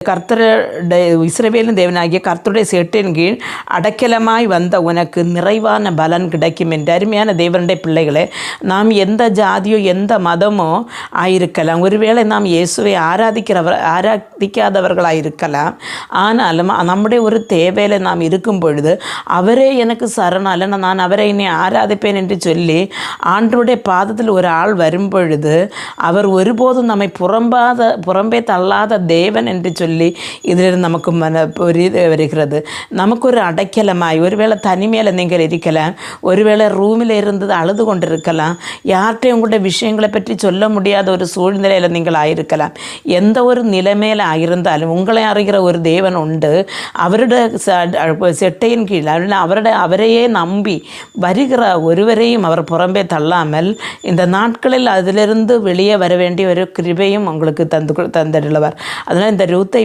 கர்த்தருடைய இஸ்ரவேலின் தேவனாகிய கர்த்தருடைய செட்டின் கீழ் அடைக்கலமாய் வந்த உனக்கு நிறைவான பலன் கிடைக்கும் என்று. அருமையான தேவனுடைய பிள்ளைகளே, நாம் எந்த ஜாதியோ எந்த மதமோ ஆயிருக்கலாம், ஒருவேளை நாம் இயேசுவை ஆராதிக்காதவர்களாக இருக்கலாம். ஆனாலும் நம்முடைய ஒரு தேவையில் நாம் இருக்கும் பொழுது அவரே எனக்கு சரணால நான் அவரை என்னை ஆராதிப்பேன் என்று சொல்லி ஆண்டவருடைய பாதத்தில் ஒரு ஆள் வரும் பொழுது அவர் ஒருபோதும் நம்மை புறம்பே தள்ளாத தேவன் என்று சொல்லி இதிலிருந்து நமக்கு வருகிறது. நமக்கு ஒரு அடைக்கலமாய், ஒருவேளை தனிமையில் நீங்கள் இருக்கலாம், ஒருவேளை ரூமில் இருந்து அழுது கொண்டிருக்கலாம், யார்கிட்டையும் உங்களுடைய விஷயங்களை பற்றி சொல்ல முடியாத ஒரு சூழ்நிலையில் நீங்கள் ஆயிருக்கலாம். எந்த ஒரு நிலைமையில் ஆயிருந்தாலும் உங்களை அறிகிற ஒரு தேவன் உண்டு. அவருடைய செட்டையின் கீழ் அவரையே நம்பி வருகிற ஒருவரையும் அவர் புறம்பே தள்ளாமல் இந்த நாட்களில் அதிலிருந்து வெளியே வர வேண்டிய ஒரு கிருபையும் உங்களுக்கு தந்துடுவார். அதனால் இந்த ரூத்தை